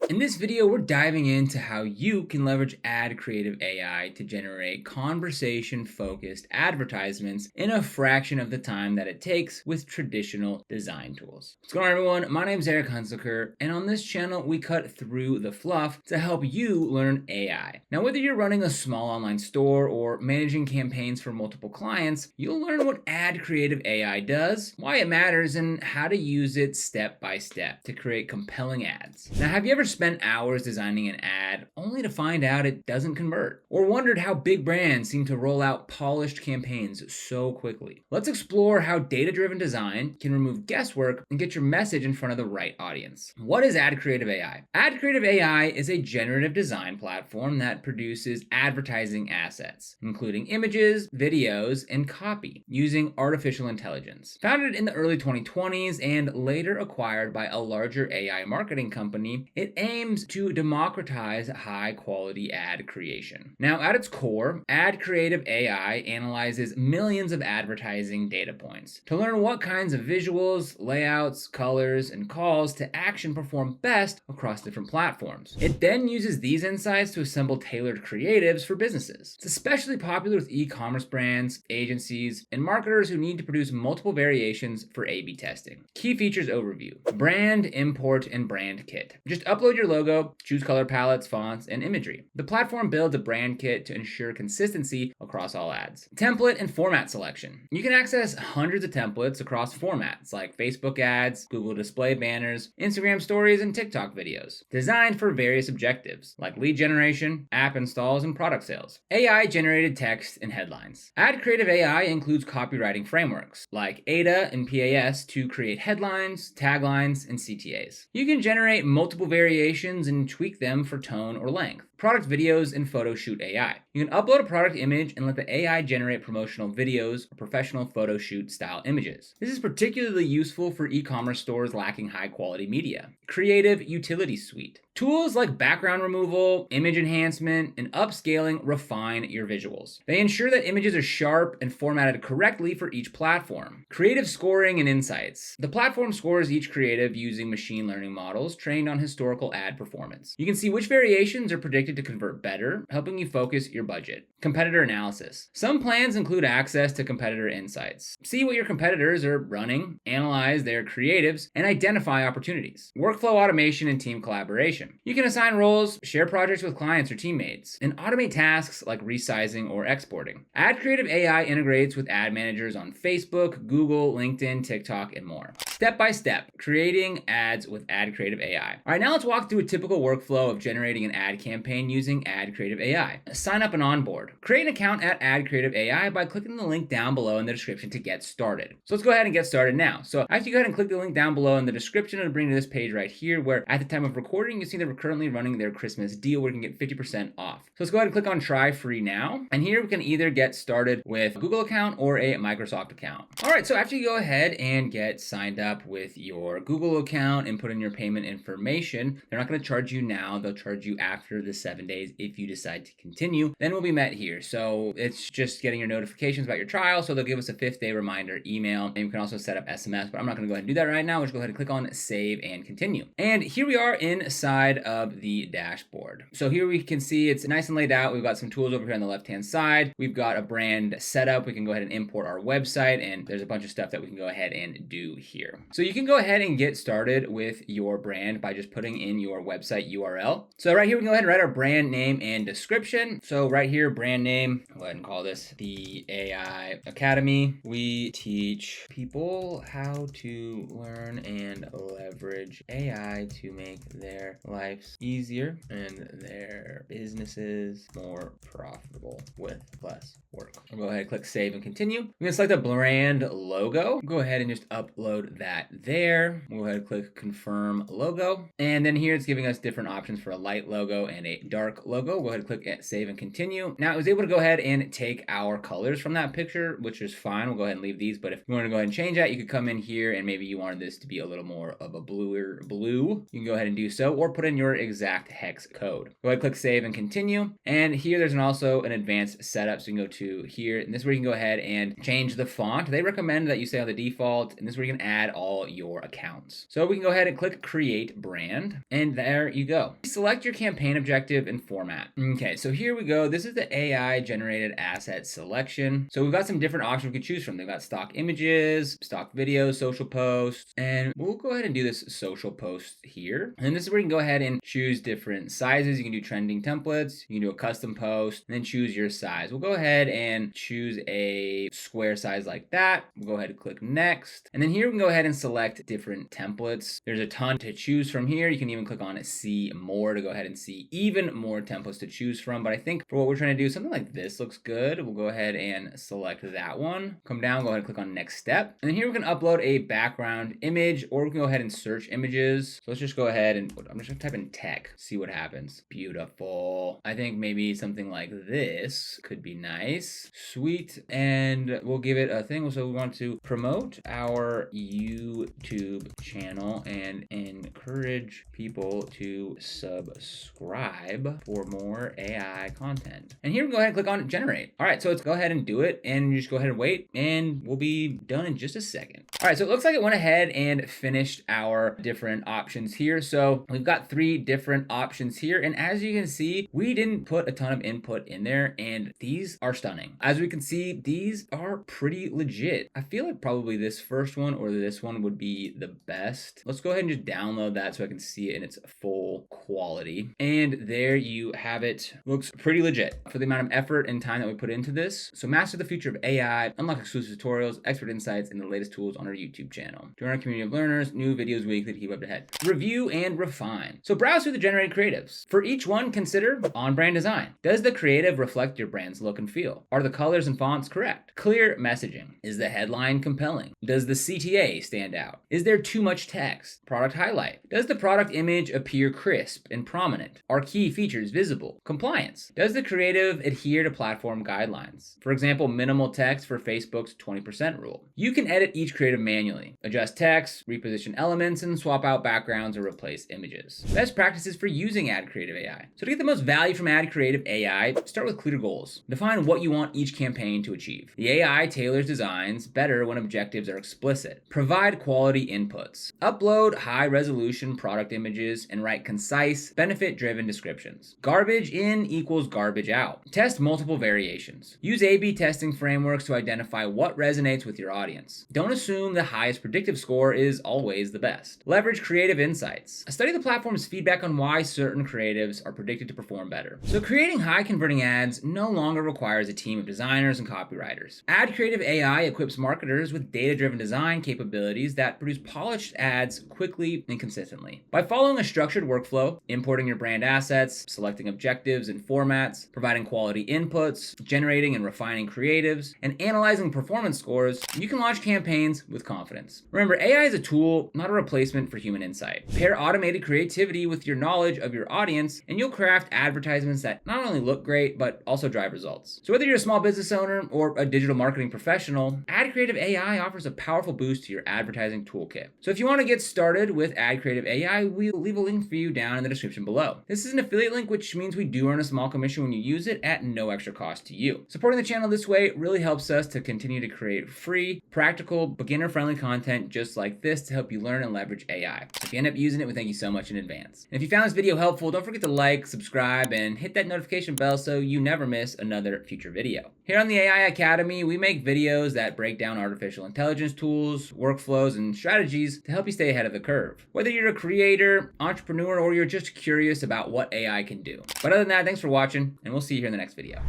In this video, we're diving into how you can leverage AdCreative AI to generate conversation-focused advertisements in a fraction of the time that it takes with traditional design tools. What's going on, everyone? My name is Eric Hunsaker, and on this channel, we cut through the fluff to help you learn AI. Now, whether you're running a small online store or managing campaigns for multiple clients, you'll learn what AdCreative AI does, why it matters, and how to use it step by step to create compelling ads. Now, have you ever spent hours designing an ad only to find out it doesn't convert? Or wondered how big brands seem to roll out polished campaigns so quickly? Let's explore how data-driven design can remove guesswork and get your message in front of the right audience. What is AdCreative AI? AdCreative AI is a generative design platform that produces advertising assets, including images, videos, and copy, using artificial intelligence. Founded in the early 2020s and later acquired by a larger AI marketing company, it aims to democratize high-quality ad creation. Now, at its core, AdCreative AI analyzes millions of advertising data points to learn what kinds of visuals, layouts, colors, and calls to action perform best across different platforms. It then uses these insights to assemble tailored creatives for businesses. It's especially popular with e-commerce brands, agencies, and marketers who need to produce multiple variations for A/B testing. Key features overview: brand, import, and brand kit. Just upload your logo, choose color palettes, fonts, and imagery. The platform builds a brand kit to ensure consistency across all ads. Template and format selection. You can access hundreds of templates across formats like Facebook ads, Google display banners, Instagram stories, and TikTok videos, designed for various objectives like lead generation, app installs, and product sales. AI-generated text and headlines. AdCreative AI includes copywriting frameworks like ADA and PAS to create headlines, taglines, and CTAs. You can generate multiple variations and tweak them for tone or length. Product videos and photo shoot AI. You can upload a product image and let the AI generate promotional videos or professional photo shoot style images. This is particularly useful for e-commerce stores lacking high quality media. Creative utility suite. Tools like background removal, image enhancement, and upscaling refine your visuals. They ensure that images are sharp and formatted correctly for each platform. Creative scoring and insights. The platform scores each creative using machine learning models trained on historical ad performance. You can see which variations are predicted to convert better, helping you focus your budget. Competitor analysis. Some plans include access to competitor insights. See what your competitors are running, analyze their creatives, and identify opportunities. Workflow automation and team collaboration. You can assign roles, share projects with clients or teammates, and automate tasks like resizing or exporting. AdCreative AI integrates with ad managers on Facebook, Google, LinkedIn, TikTok, and more. Step by step, creating ads with AdCreative AI. All right, now let's walk through a typical workflow of generating an ad campaign using AdCreative AI. Sign up and onboard. Create an account at AdCreative AI by clicking the link down below in the description to get started. So let's go ahead and get started now. So after you go ahead and click the link down below in the description, it'll bring you to this page right here where at the time of recording, you see that we're currently running their Christmas deal where you can get 50% off. So let's go ahead and click on try free now. And here we can either get started with a Google account or a Microsoft account. All right, so after you go ahead and get signed up with your Google account and put in your payment information, they're not going to charge you now. They'll charge you after the 7 days if you decide to continue. Then we'll be met here. So it's just getting your notifications about your trial. So they'll give us a 5th day reminder email, and you can also set up SMS, but I'm not going to go ahead and do that right now. We'll just go ahead and click on save and continue. And here we are inside of the dashboard. So here we can see it's nice and laid out. We've got some tools over here on the left-hand side. We've got a brand setup. We can go ahead and import our website, and there's a bunch of stuff that we can go ahead and do here. So you can go ahead and get started with your brand by just putting in your website URL. So right here, we can go ahead and write our brand name and description. So right here, brand name, go ahead and call this the AI Academy. We teach people how to learn and leverage AI to make their lives easier and their businesses more profitable with less work. We'll go ahead and click save and continue. We're gonna select a brand logo. Go ahead and just upload that there. We'll go ahead and click confirm logo. And then here it's giving us different options for a light logo and a dark logo. We'll go ahead and click at save and continue. Now it was able to go ahead and take our colors from that picture, which is fine. We'll go ahead and leave these, but if you want to go ahead and change that, you could come in here and maybe you wanted this to be a little more of a bluer blue. You can go ahead and do so, or put in your exact hex code. Go ahead and click save and continue. And here there's also an advanced setup. So you can go to here, and this is where you can go ahead and change the font. They recommend that you stay on the default, and this is where you can add all your accounts. So we can go ahead and click create brand, and there you go. Select your campaign objective and format. Okay, so here we go. This is the AI generated asset selection. So we've got some different options we can choose from. They've got stock images, stock videos, social posts, and we'll go ahead and do this social post here. And this is where you can go ahead and choose different sizes. You can do trending templates, you can do a custom post, and then choose your size. We'll go ahead and choose a square size like that. We'll go ahead and click next. And then here we can go ahead and select different templates. There's a ton to choose from here. You can even click on see more to go ahead and see even more templates to choose from. But I think for what we're trying to do, something like this looks good. We'll go ahead and select that one. Come down, go ahead and click on next step. And then here we can upload a background image, or we can go ahead and search images. So let's just go ahead and I'm just gonna type in tech, see what happens. Beautiful. I think maybe something like this could be nice. Sweet. And we'll give it a thing. So we want to promote our YouTube channel and encourage people to subscribe for more AI content. And here we go ahead and click on generate. All right, so let's go ahead and do it, and you just go ahead and wait, and we'll be done in just a second. All right, so it looks like it went ahead and finished our different options here. So we've got 3 different options here, and as you can see, we didn't put a ton of input in there, and these are stunning. As we can see, these are pretty legit. I feel like probably this first one or this one would be the best. Let's go ahead and just download that so I can see it in its full quality. And there you have it. Looks pretty legit for the amount of effort and time that we put into this. So master the future of AI, unlock exclusive tutorials, expert insights, and the latest tools on our YouTube channel. Join our community of learners, new videos weekly to keep up to head. Review and refine. So browse through the generated creatives. For each one, consider on-brand design. Does the creative reflect your brand's look and feel? Are the colors and fonts correct? Clear messaging. Is the headline compelling? Does the CTA stand out? Is there too much text? Product highlight. Does the product image appear crisp and prominent? Are key features visible? Compliance. Does the creative adhere to platform guidelines? For example, minimal text for Facebook's 20% rule. You can edit each creative manually, adjust text, reposition elements, and swap out backgrounds or replace images. Best practices for using AdCreative AI. So to get the most value from AdCreative AI, start with clear goals. Define what you want each campaign to achieve. The AI tailors designs better when objectives are explicit. Provide quality inputs. Upload high-resolution product images and write concise, benefit-driven descriptions. Garbage in equals garbage out. Test multiple variations. Use A/B testing frameworks to identify what resonates with your audience. Don't assume the highest predictive score is always the best. Leverage creative insights. Study the platform's feedback on why certain creatives are predicted to perform better. So creating high-converting ads no longer requires a team of designers and copywriters. AdCreative AI equips marketers with data-driven design capabilities that produce polished ads quickly and consistently. By following a structured workflow, importing your brand assets, selecting objectives and formats, providing quality inputs, generating and refining creatives, and analyzing performance scores, you can launch campaigns with confidence. Remember, AI is a tool, not a replacement for human insight. Pair automated creativity with your knowledge of your audience, and you'll craft advertisements that not only look great, but also drive results. So whether you're a small business owner or a digital marketing professional, AdCreative AI offers a powerful boost to your advertising toolkit. So if you want to get started with AdCreative AI, we'll leave a link for you down in the description below. This is an affiliate link, which means we do earn a small commission when you use it at no extra cost to you. Supporting the channel this way really helps us to continue to create free, practical, beginner-friendly content just like this to help you learn and leverage AI. So if you end up using it, we thank you so much in advance. And if you found this video helpful, don't forget to like, subscribe, and hit that notification bell so you never miss another future video. Here on the AI Academy, we make videos that break down artificial intelligence tools, workflows, and strategies to help you stay ahead of the curve. Whether you're a creator, entrepreneur, or you're just curious about what AI can do. But other than that, thanks for watching, and we'll see you here in the next video.